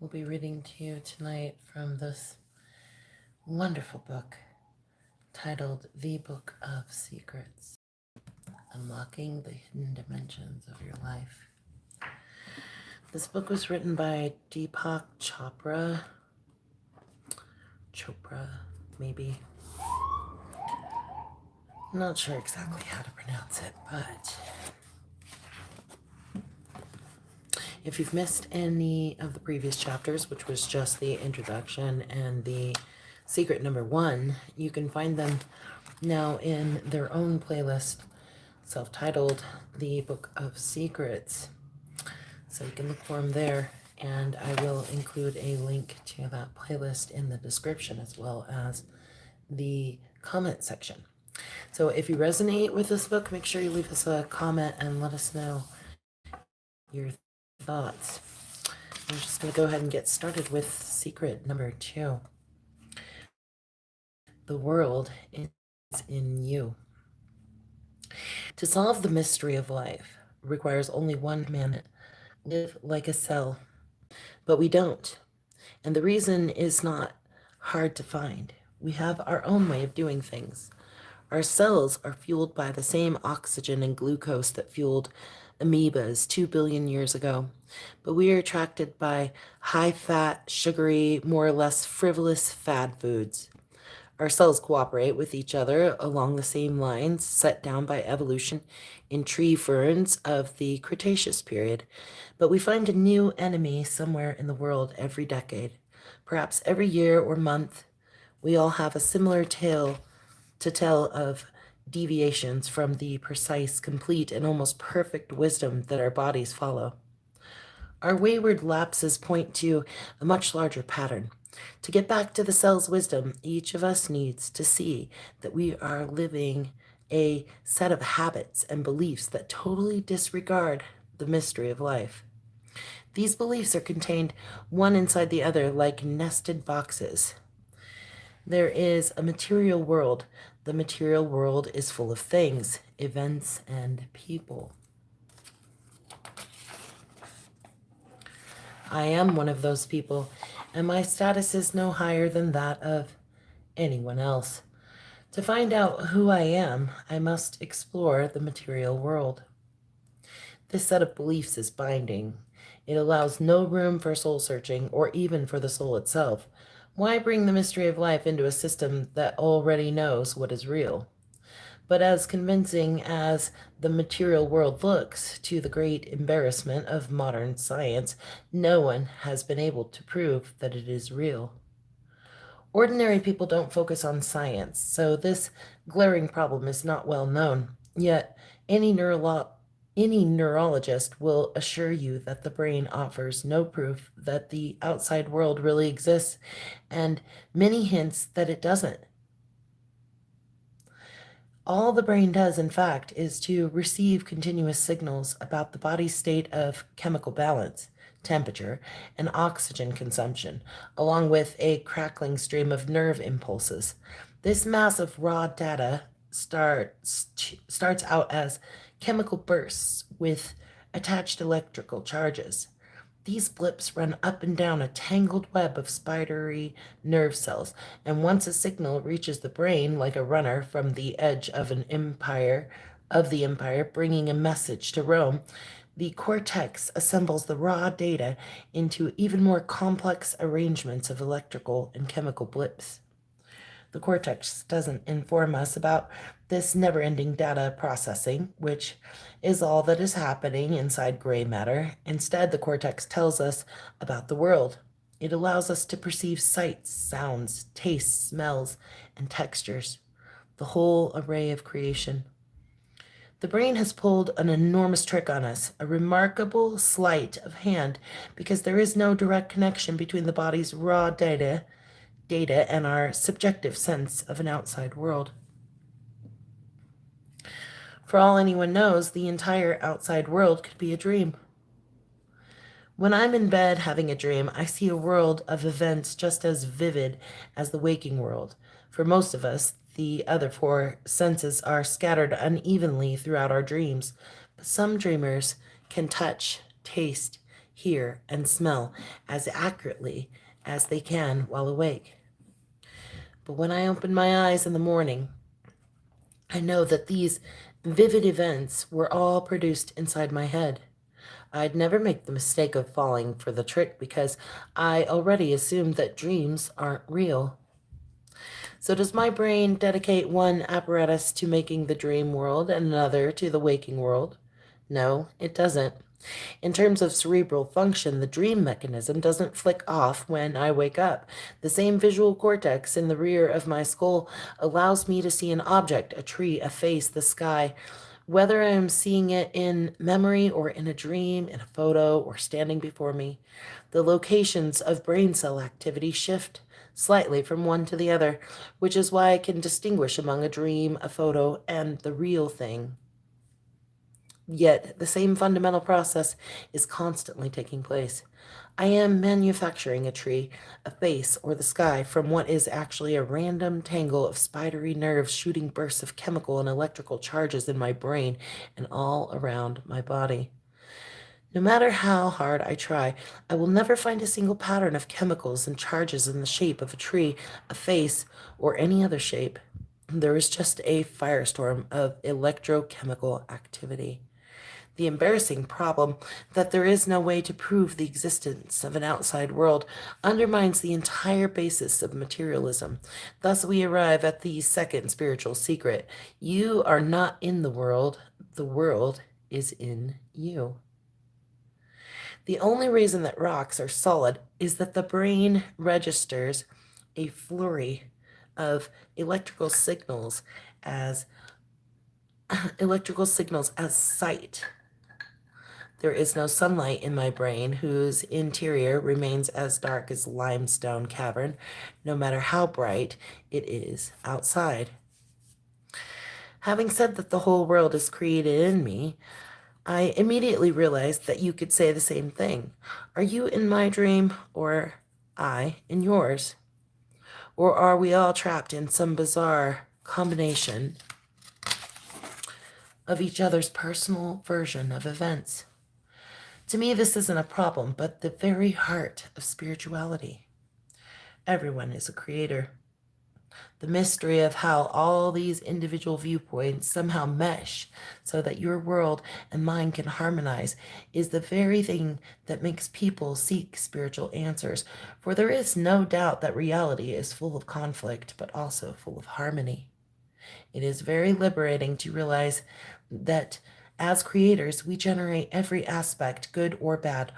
We'll be reading to you tonight from this wonderful book titled The Book of Secrets, Unlocking the Hidden Dimensions of Your Life. This book was written by Depak Chopra, maybe. I'm not sure exactly how to pronounce it, but if you've missed any of the previous chapters, which was just the introduction and the secret number 1, you can find them now in their own playlist, self-titled The Book of Secrets. So you can look for them there, and I will include a link to that playlist in the description as well as the comment section. So if you resonate with this book, make sure you leave us a comment and let us know your thoughts. I'm just going to go ahead and get started with secret number 2. The world is in you. To solve the mystery of life requires only one commandment: live like a cell. But we don't. And the reason is not hard to find. We have our own way of doing things. Our cells are fueled by the same oxygen and glucose that fueled amoebas 2 billion years ago. But we are attracted by high-fat, sugary, more or less frivolous fad foods. Our cells cooperate with each other along the same lines set down by evolution in tree ferns of the Cretaceous period. But we find a new enemy somewhere in the world every decade. Perhaps every year or month, we all have a similar tale to tell of deviations from the precise, complete, and almost perfect wisdom that our bodies follow. Our wayward lapses point to a much larger pattern. To get back to the cell's wisdom, each of us needs to see that we are living a set of habits and beliefs that totally disregard the mystery of life. These beliefs are contained one inside the other like nested boxes. There is a material world. The material world is full of things, events, and people. I am one of those people, and my status is no higher than that of anyone else. To find out who I am, I must explore the material world. This set of beliefs is binding. It allows no room for soul searching or even for the soul itself. Why bring the mystery of life into a system that already knows what is real? But as convincing as the material world looks, to the great embarrassment of modern science, no one has been able to prove that it is real. Ordinary people don't focus on science, so this glaring problem is not well known. Yet, any neurologist will assure you that the brain offers no proof that the outside world really exists, and many hints that it doesn't. All the brain does, in fact, is to receive continuous signals about the body's state of chemical balance, temperature, and oxygen consumption, along with a crackling stream of nerve impulses. This mass of raw data starts out as chemical bursts with attached electrical charges. These blips run up and down a tangled web of spidery nerve cells, and once a signal reaches the brain like a runner from the edge of the empire bringing a message to Rome, the cortex assembles the raw data into even more complex arrangements of electrical and chemical blips. The cortex doesn't inform us about this never-ending data processing, which is all that is happening inside gray matter. Instead, the cortex tells us about the world. It allows us to perceive sights, sounds, tastes, smells, and textures, the whole array of creation. The brain has pulled an enormous trick on us, a remarkable sleight of hand, because there is no direct connection between the body's raw data and our subjective sense of an outside world. For all anyone knows, the entire outside world could be a dream. When I'm in bed having a dream, I see a world of events just as vivid as the waking world. For most of us, the other 4 senses are scattered unevenly throughout our dreams, but some dreamers can touch, taste, hear, and smell as accurately as they can while awake. But when I open my eyes in the morning, I know that these vivid events were all produced inside my head. I'd never make the mistake of falling for the trick because I already assumed that dreams aren't real. So does my brain dedicate one apparatus to making the dream world and another to the waking world? No, it doesn't. In terms of cerebral function, the dream mechanism doesn't flick off when I wake up. The same visual cortex in the rear of my skull allows me to see an object, a tree, a face, the sky, whether I am seeing it in memory or in a dream, in a photo, or standing before me. The locations of brain cell activity shift slightly from one to the other, which is why I can distinguish among a dream, a photo, and the real thing. Yet the same fundamental process is constantly taking place. I am manufacturing a tree, a face, or the sky from what is actually a random tangle of spidery nerves shooting bursts of chemical and electrical charges in my brain and all around my body. No matter how hard I try, I will never find a single pattern of chemicals and charges in the shape of a tree, a face, or any other shape. There is just a firestorm of electrochemical activity. The embarrassing problem that there is no way to prove the existence of an outside world undermines the entire basis of materialism. Thus, we arrive at the second spiritual secret. You are not in the world is in you. The only reason that rocks are solid is that the brain registers a flurry of as electrical signals as sight. There is no sunlight in my brain, whose interior remains as dark as a limestone cavern, no matter how bright it is outside. Having said that the whole world is created in me, I immediately realized that you could say the same thing. Are you in my dream, or I in yours? Or are we all trapped in some bizarre combination of each other's personal version of events? To me, this isn't a problem, but the very heart of spirituality. Everyone is a creator. The mystery of how all these individual viewpoints somehow mesh so that your world and mine can harmonize is the very thing that makes people seek spiritual answers. For there is no doubt that reality is full of conflict, but also full of harmony. It is very liberating to realize that as creators, we generate every aspect, good or bad,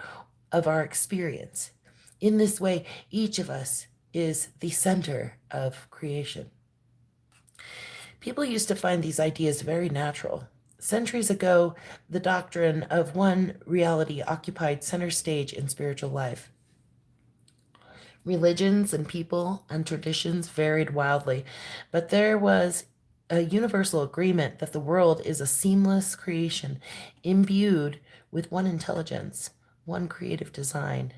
of our experience. In this way, each of us is the center of creation. People used to find these ideas very natural. Centuries ago, the doctrine of one reality occupied center stage in spiritual life. Religions and people and traditions varied wildly, but there was a universal agreement that the world is a seamless creation imbued with one intelligence, one creative design.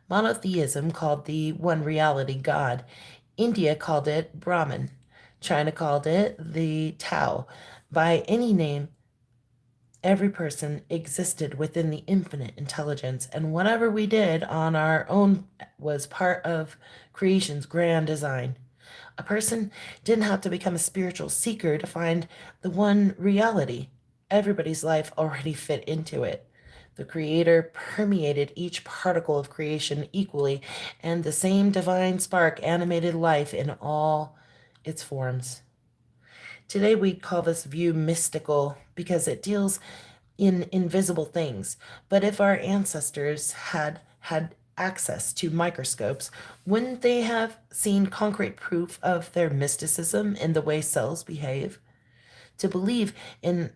Monotheism called the one reality God. India called it Brahman. China called it the Tao. By any name, every person existed within the infinite intelligence, and whatever we did on our own was part of creation's grand design. A person didn't have to become a spiritual seeker to find the one reality. Everybody's life already fit into it. The Creator permeated each particle of creation equally, and the same divine spark animated life in all its forms. Today we call this view mystical because it deals in invisible things. But if our ancestors had access to microscopes, wouldn't they have seen concrete proof of their mysticism in the way cells behave? To believe in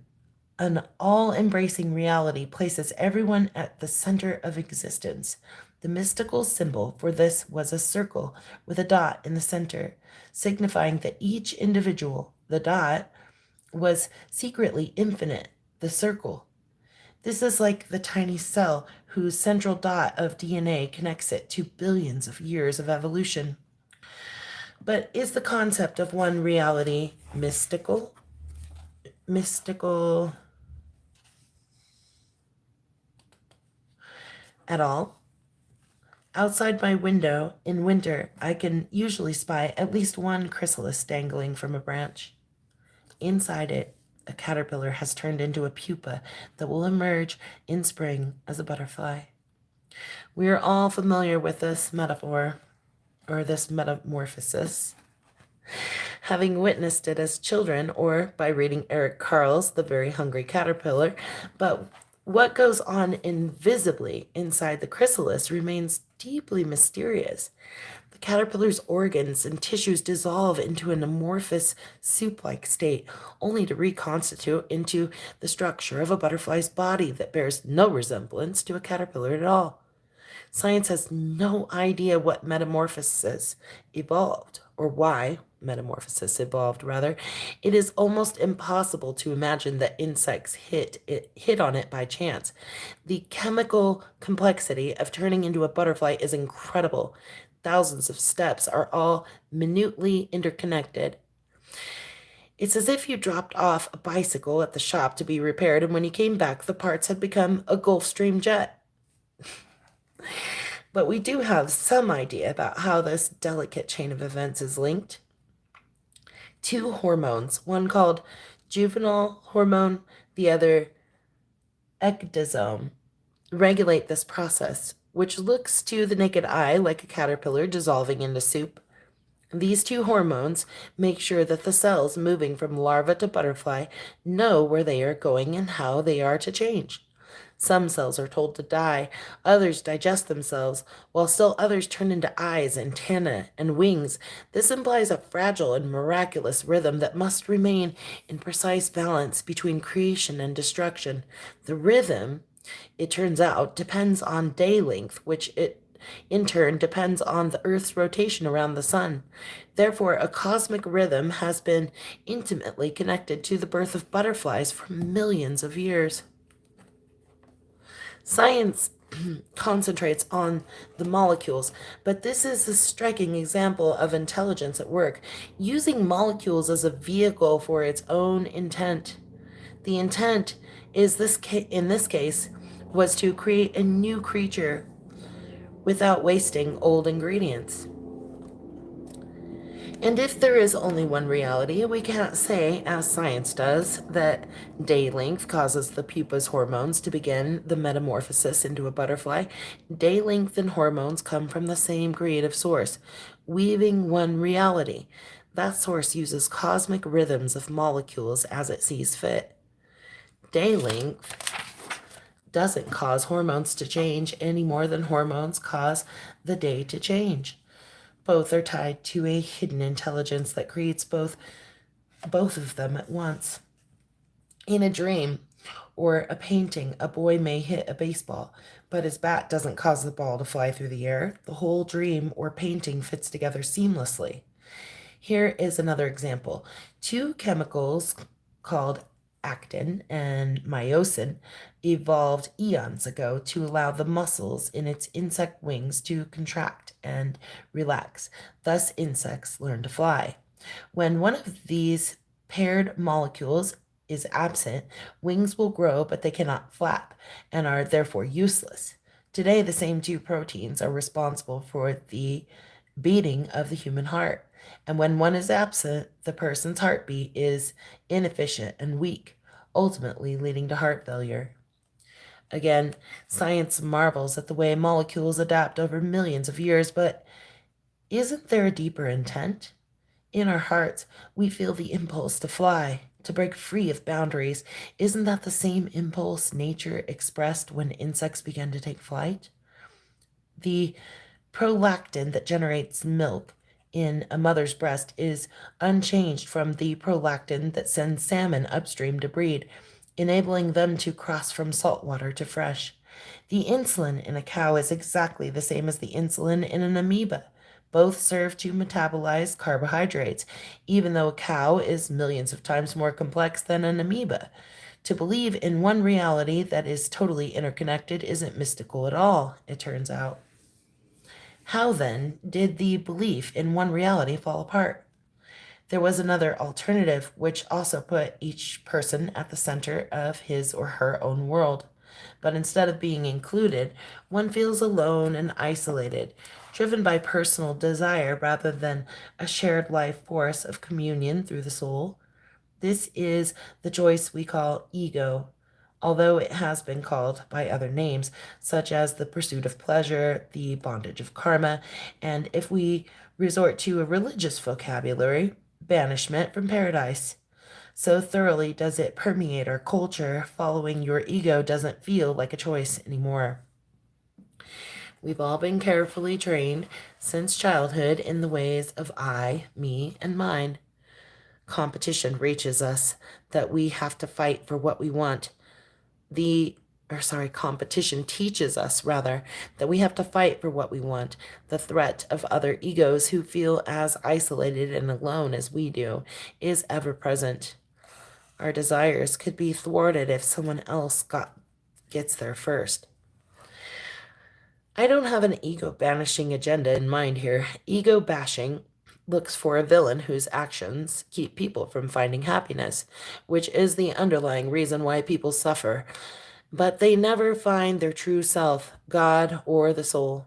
an all embracing reality places everyone at the center of existence. The mystical symbol for this was a circle with a dot in the center, signifying that each individual, the dot, was secretly infinite, the circle. This is like the tiny cell whose central dot of DNA connects it to billions of years of evolution. But is the concept of one reality mystical? Mystical at all. Outside my window in winter, I can usually spy at least one chrysalis dangling from a branch. Inside it, a caterpillar has turned into a pupa that will emerge in spring as a butterfly. We are all familiar with this metaphor, or this metamorphosis, having witnessed it as children or by reading Eric Carle's The Very Hungry Caterpillar. But what goes on invisibly inside the chrysalis remains deeply mysterious. The caterpillar's organs and tissues dissolve into an amorphous soup-like state, only to reconstitute into the structure of a butterfly's body that bears no resemblance to a caterpillar at all. Science has no idea what metamorphosis evolved, or why metamorphosis evolved, rather. It is almost impossible to imagine that insects hit on it by chance. The chemical complexity of turning into a butterfly is incredible. Thousands of steps are all minutely interconnected. It's as if you dropped off a bicycle at the shop to be repaired, and when you came back, the parts had become a Gulfstream jet. But we do have some idea about how this delicate chain of events is linked. Two hormones, one called juvenile hormone, the other ecdysone, regulate this process, which looks to the naked eye like a caterpillar dissolving into soup. These two hormones make sure that the cells moving from larva to butterfly know where they are going and how they are to change. Some cells are told to die, others digest themselves, while still others turn into eyes, antennae, and wings. This implies a fragile and miraculous rhythm that must remain in precise balance between creation and destruction. The rhythm, it turns out, depends on day length, which it in turn depends on the Earth's rotation around the sun. Therefore, a cosmic rhythm has been intimately connected to the birth of butterflies for millions of years. Science concentrates on the molecules, but this is a striking example of intelligence at work, using molecules as a vehicle for its own intent. The intent is in this case was to create a new creature without wasting old ingredients. And if there is only one reality, we cannot say, as science does, that day length causes the pupa's hormones to begin the metamorphosis into a butterfly. Day length and hormones come from the same creative source, weaving one reality. That source uses cosmic rhythms of molecules as it sees fit. Day length doesn't cause hormones to change any more than hormones cause the day to change. Both are tied to a hidden intelligence that creates both of them at once. In a dream or a painting, a boy may hit a baseball, but his bat doesn't cause the ball to fly through the air. The whole dream or painting fits together seamlessly. Here is another example. Two chemicals called actin and myosin evolved eons ago to allow the muscles in its insect wings to contract and relax. Thus, insects learn to fly. When one of these paired molecules is absent, wings will grow, but they cannot flap and are therefore useless. Today, the same two proteins are responsible for the beating of the human heart. And when one is absent, the person's heartbeat is inefficient and weak, ultimately leading to heart failure. Again, science marvels at the way molecules adapt over millions of years, but isn't there a deeper intent? In our hearts, we feel the impulse to fly, to break free of boundaries. Isn't that the same impulse nature expressed when insects began to take flight? The prolactin that generates milk in a mother's breast is unchanged from the prolactin that sends salmon upstream to breed, enabling them to cross from saltwater to fresh. The insulin in a cow is exactly the same as the insulin in an amoeba. Both serve to metabolize carbohydrates, even though a cow is millions of times more complex than an amoeba. To believe in one reality that is totally interconnected isn't mystical at all, it turns out. How then did the belief in one reality fall apart? There was another alternative, which also put each person at the center of his or her own world. But instead of being included, one feels alone and isolated, driven by personal desire rather than a shared life force of communion through the soul. This is the choice we call ego, although it has been called by other names, such as the pursuit of pleasure, the bondage of karma, and if we resort to a religious vocabulary, banishment from paradise. So thoroughly does it permeate our culture, following your ego doesn't feel like a choice anymore. We've all been carefully trained since childhood in the ways of I, me, and mine. Competition reaches us that we have to fight for what we want. Competition teaches us, rather, that we have to fight for what we want. The threat of other egos who feel as isolated and alone as we do is ever present. Our desires could be thwarted if someone else gets there first. I don't have an ego banishing agenda in mind here. Ego bashing looks for a villain whose actions keep people from finding happiness, which is the underlying reason why people suffer. But they never find their true self, God or the soul.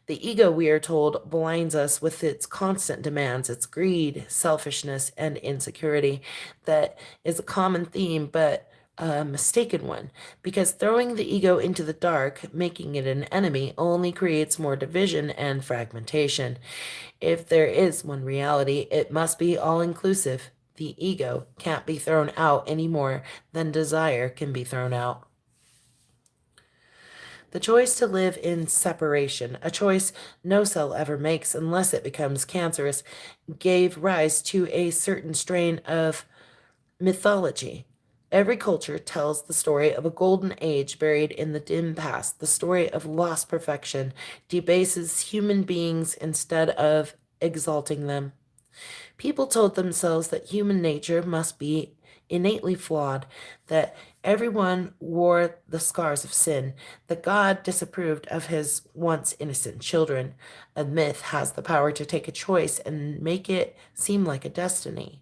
The ego, we are told, blinds us with its constant demands, its greed, selfishness, and insecurity. That is a common theme, but a mistaken one, because throwing the ego into the dark, making it an enemy, only creates more division and fragmentation. If there is one reality, it must be all inclusive. The ego can't be thrown out any more than desire can be thrown out. The choice to live in separation, a choice no cell ever makes unless it becomes cancerous, gave rise to a certain strain of mythology. Every culture tells the story of a golden age buried in the dim past. The story of lost perfection debases human beings instead of exalting them. People told themselves that human nature must be innately flawed, that everyone wore the scars of sin, that God disapproved of his once innocent children. A myth has the power to take a choice and make it seem like a destiny.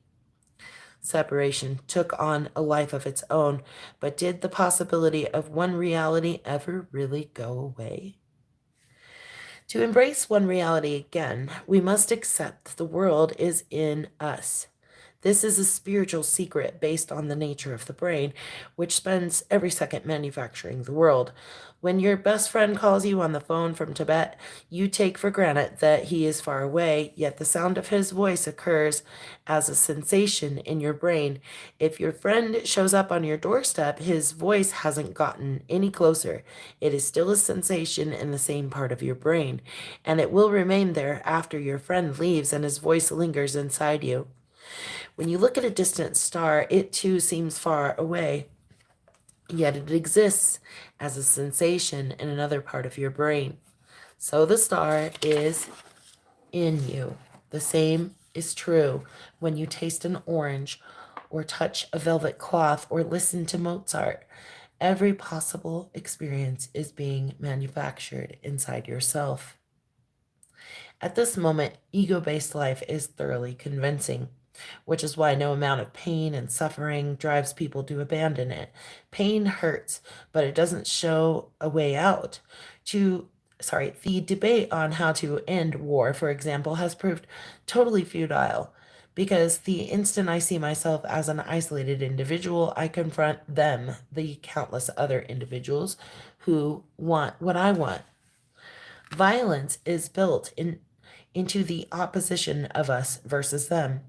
Separation took on a life of its own, but did the possibility of one reality ever really go away? To embrace one reality again, we must accept that the world is in us. This is a spiritual secret based on the nature of the brain, which spends every second manufacturing the world. When your best friend calls you on the phone from Tibet, you take for granted that he is far away, yet the sound of his voice occurs as a sensation in your brain. If your friend shows up on your doorstep, his voice hasn't gotten any closer. It is still a sensation in the same part of your brain, and it will remain there after your friend leaves and his voice lingers inside you. When you look at a distant star, it too seems far away, yet it exists as a sensation in another part of your brain. So the star is in you. The same is true when you taste an orange or touch a velvet cloth or listen to Mozart. Every possible experience is being manufactured inside yourself. At this moment, ego based life is thoroughly convincing, which is why no amount of pain and suffering drives people to abandon it. Pain hurts, but it doesn't show a way out. The debate on how to end war, for example, has proved totally futile. Because the instant I see myself as an isolated individual, I confront them, the countless other individuals who want what I want. Violence is into the opposition of us versus them.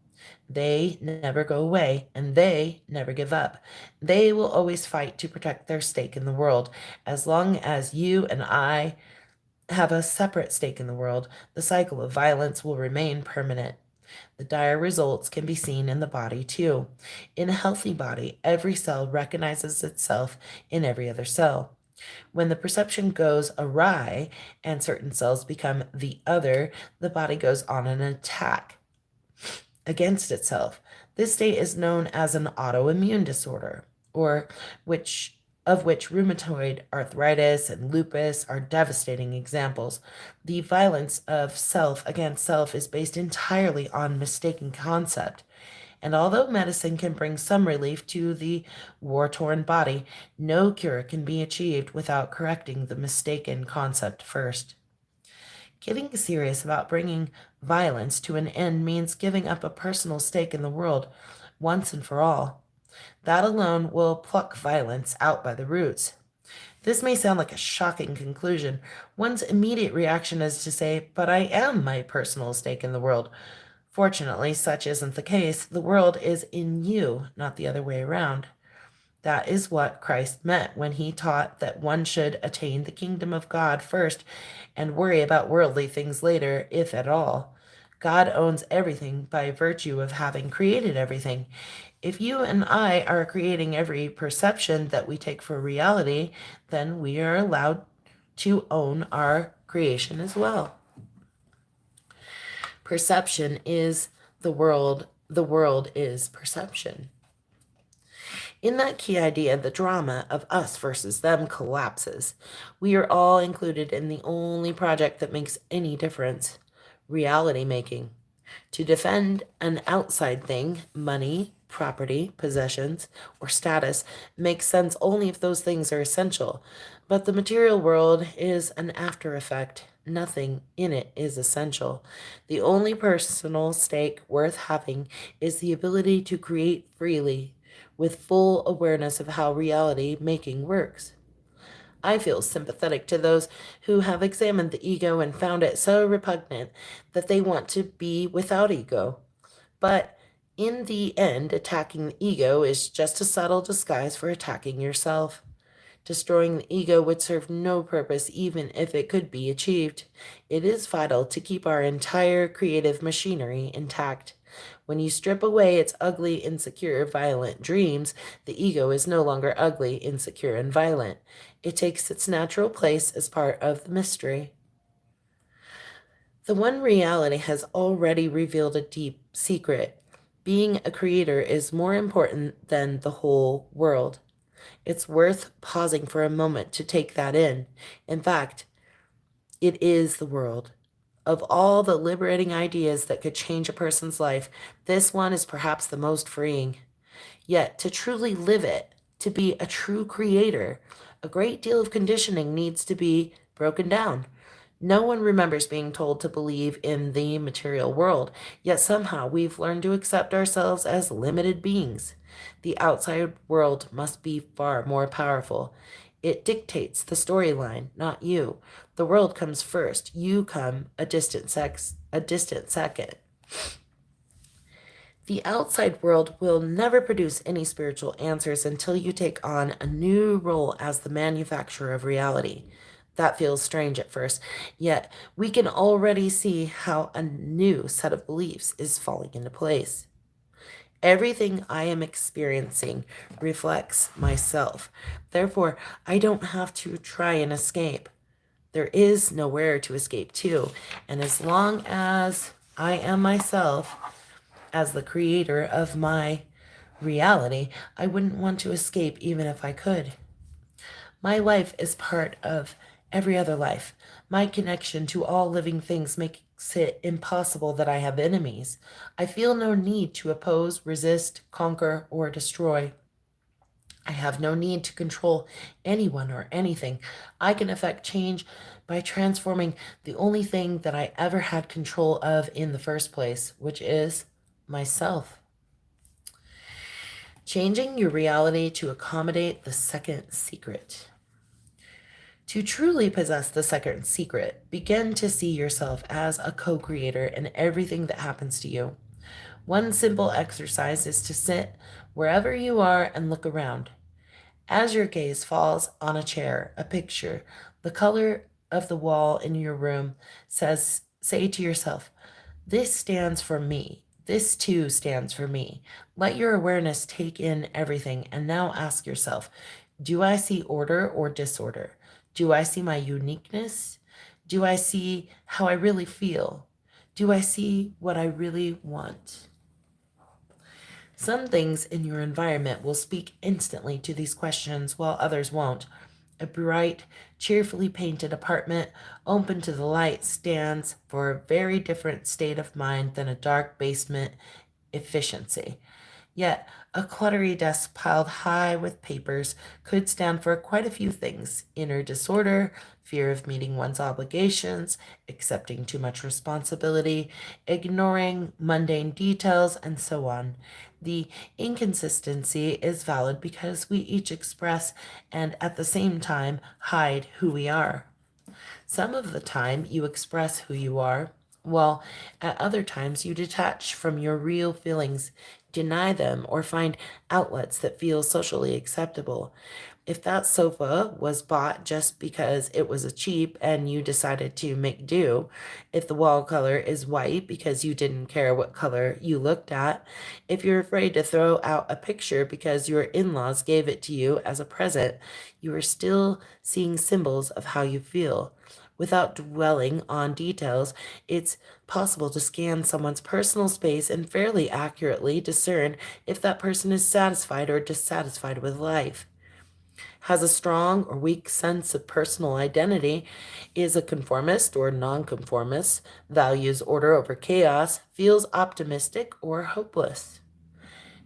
They never go away and they never give up. They will always fight to protect their stake in the world. As long as you and I have a separate stake in the world, the cycle of violence will remain permanent. The dire results can be seen in the body too. In a healthy body, every cell recognizes itself in every other cell. When the perception goes awry and certain cells become the other, the body goes on an attack against itself. This state is known as an autoimmune disorder, or which rheumatoid arthritis and lupus are devastating examples. The violence of self against self is based entirely on mistaken concept. And although medicine can bring some relief to the war-torn body, no cure can be achieved without correcting the mistaken concept first. Getting serious about bringing violence to an end means giving up a personal stake in the world once and for all. That alone will pluck violence out by the roots. This may sound like a shocking conclusion. One's immediate reaction is to say, but I am my personal stake in the world. Fortunately, such isn't the case. The world is in you, not the other way around. That is what Christ meant when he taught that one should attain the kingdom of God first and worry about worldly things later, if at all. God owns everything by virtue of having created everything. If you and I are creating every perception that we take for reality, then we are allowed to own our creation as well. Perception is the world. The world is perception. In that key idea, the drama of us versus them collapses. We are all included in the only project that makes any difference, reality making. To defend an outside thing, money, property, possessions, or status, makes sense only if those things are essential. But the material world is an after effect. Nothing in it is essential. The only personal stake worth having is the ability to create freely, with full awareness of how reality making works. I feel sympathetic to those who have examined the ego and found it so repugnant that they want to be without ego. But in the end, attacking the ego is just a subtle disguise for attacking yourself. Destroying the ego would serve no purpose even if it could be achieved. It is vital to keep our entire creative machinery intact. When you strip away its ugly, insecure, violent dreams, the ego is no longer ugly, insecure, and violent. It takes its natural place as part of the mystery. The one reality has already revealed a deep secret. Being a creator is more important than the whole world. It's worth pausing for a moment to take that in. In fact, it is the world. Of all the liberating ideas that could change a person's life, this one is perhaps the most freeing. Yet, to truly live it, to be a true creator, a great deal of conditioning needs to be broken down. No one remembers being told to believe in the material world, yet somehow we've learned to accept ourselves as limited beings. The outside world must be far more powerful. It dictates the storyline, not you. The world comes first. You come a distant second. The outside world will never produce any spiritual answers until you take on a new role as the manufacturer of reality. That feels strange at first, yet we can already see how a new set of beliefs is falling into place. Everything I am experiencing reflects myself. Therefore, I don't have to try and escape. There is nowhere to escape to. And as long as I am myself, as the creator of my reality, I wouldn't want to escape even if I could. My life is part of every other life. My connection to all living things makes it impossible that I have enemies. I feel no need to oppose, resist, conquer, or destroy. I have no need to control anyone or anything. I can affect change by transforming the only thing that I ever had control of in the first place, which is myself. Changing your reality to accommodate the second secret. To truly possess the second secret, begin to see yourself as a co-creator in everything that happens to you. One simple exercise is to sit wherever you are and look around. As your gaze falls on a chair, a picture, the color of the wall in your room, say to yourself, this stands for me. This too stands for me. Let your awareness take in everything and now ask yourself, do I see order or disorder? Do I see my uniqueness? Do I see how I really feel? Do I see what I really want? Some things in your environment will speak instantly to these questions while others won't. A bright, cheerfully painted apartment open to the light stands for a very different state of mind than a dark basement efficiency. Yet, a cluttery desk piled high with papers could stand for quite a few things: inner disorder, fear of meeting one's obligations, accepting too much responsibility, ignoring mundane details, and so on. The inconsistency is valid because we each express and at the same time hide who we are. Some of the time you express who you are, while at other times you detach from your real feelings, deny them, or find outlets that feel socially acceptable. If that sofa was bought just because it was a cheap and you decided to make do, if the wall color is white because you didn't care what color you looked at, if you're afraid to throw out a picture because your in-laws gave it to you as a present, you are still seeing symbols of how you feel. Without dwelling on details, it's possible to scan someone's personal space and fairly accurately discern if that person is satisfied or dissatisfied with life, has a strong or weak sense of personal identity, is a conformist or nonconformist, values order over chaos, feels optimistic or hopeless.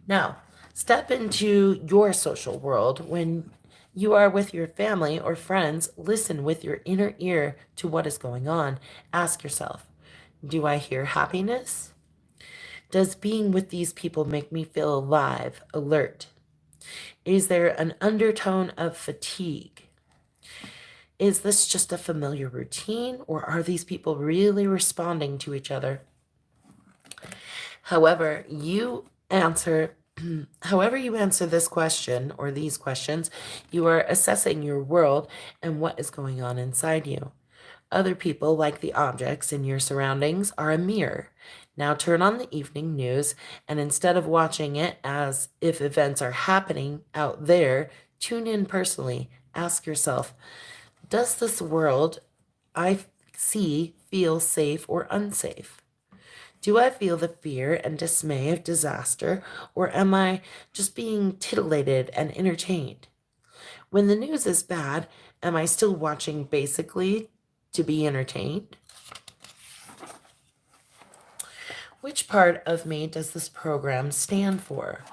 Now, step into your social world. When you are with your family or friends, listen with your inner ear to what is going on. Ask yourself, do I hear happiness? Does being with these people make me feel alive, alert? Is there an undertone of fatigue? Is this just a familiar routine, or are these people really responding to each other? However, you answer However you answer this question or these questions, you are assessing your world and what is going on inside you. Other people, like the objects in your surroundings, are a mirror. Now turn on the evening news, and instead of watching it as if events are happening out there, tune in personally. Ask yourself, does this world I see feel safe or unsafe? Do I feel the fear and dismay of disaster, or am I just being titillated and entertained? When the news is bad, am I still watching basically to be entertained? Which part of me does this program stand for?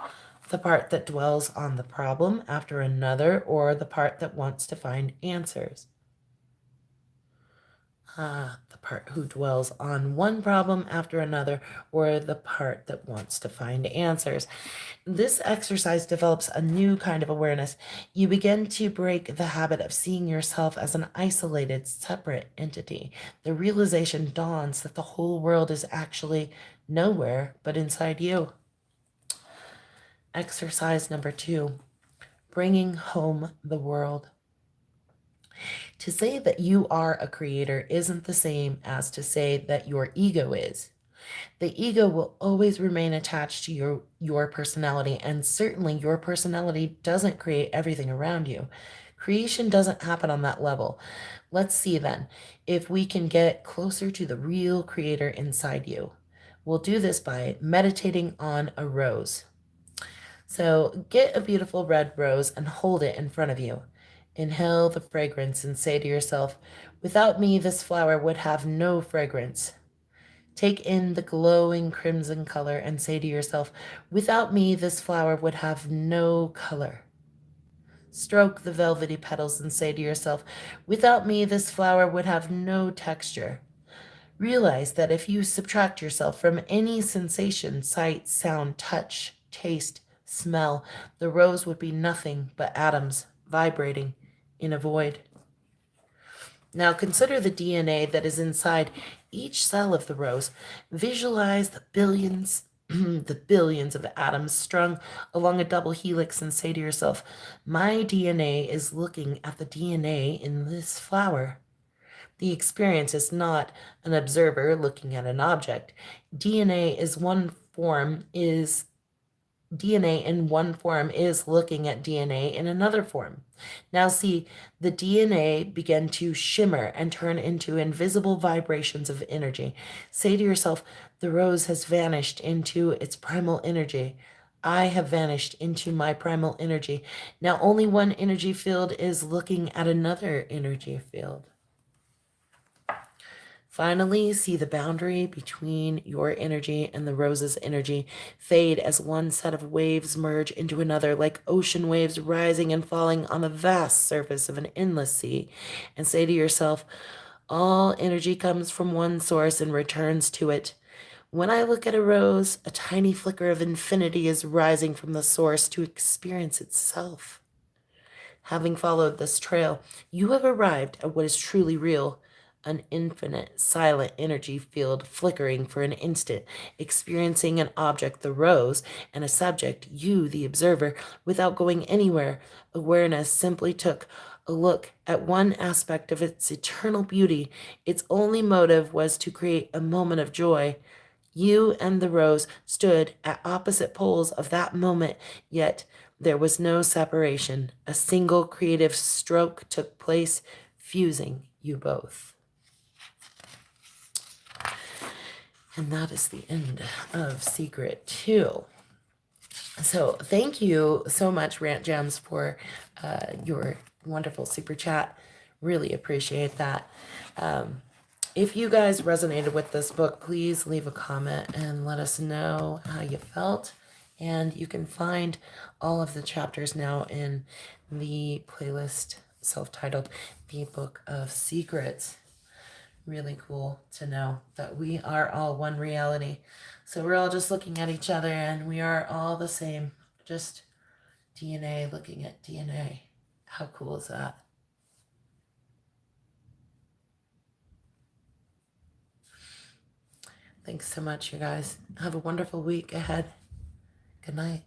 The part that dwells on the problem after another, or the part that wants to find answers? The part who dwells on one problem after another, or the part that wants to find answers. This exercise develops a new kind of awareness. You begin to break the habit of seeing yourself as an isolated, separate entity. The realization dawns that the whole world is actually nowhere but inside you. Exercise number 2, bringing home the world. To say that you are a creator isn't the same as to say that your ego is. The ego will always remain attached to your personality, and certainly your personality doesn't create everything around you. Creation doesn't happen on that level. Let's see then if we can get closer to the real creator inside you. We'll do this by meditating on a rose. So get a beautiful red rose and hold it in front of you. Inhale the fragrance and say to yourself, without me, this flower would have no fragrance. Take in the glowing crimson color and say to yourself, without me, this flower would have no color. Stroke the velvety petals and say to yourself, without me, this flower would have no texture. Realize that if you subtract yourself from any sensation, sight, sound, touch, taste, smell, the rose would be nothing but atoms vibrating in a void. Now consider the DNA that is inside each cell of the rose. Visualize the billions, the billions of atoms strung along a double helix and say to yourself, my DNA is looking at the DNA in this flower. The experience is not an observer looking at an object. DNA is one form is DNA in one form is looking at DNA in another form. Now see the DNA begin to shimmer and turn into invisible vibrations of energy. Say to yourself, the rose has vanished into its primal energy. I have vanished into my primal energy. Now only one energy field is looking at another energy field. Finally, see the boundary between your energy and the rose's energy fade as one set of waves merge into another, like ocean waves rising and falling on the vast surface of an endless sea, and say to yourself, all energy comes from one source and returns to it. When I look at a rose, a tiny flicker of infinity is rising from the source to experience itself. Having followed this trail, you have arrived at what is truly real, an infinite, silent energy field flickering for an instant, experiencing an object, the rose, and a subject, you, the observer, without going anywhere. Awareness simply took a look at one aspect of its eternal beauty. Its only motive was to create a moment of joy. You and the rose stood at opposite poles of that moment, yet there was no separation. A single creative stroke took place, fusing you both. And that is the end of Secret 2. So thank you so much, Rant Gems, for your wonderful super chat. Really appreciate that. If you guys resonated with this book, please leave a comment and let us know how you felt. And you can find all of the chapters now in the playlist self-titled The Book of Secrets. Really cool to know that we are all one reality. So we're all just looking at each other and we are all the same. Just DNA looking at DNA. How cool is that? Thanks so much, you guys. Have a wonderful week ahead. Good night.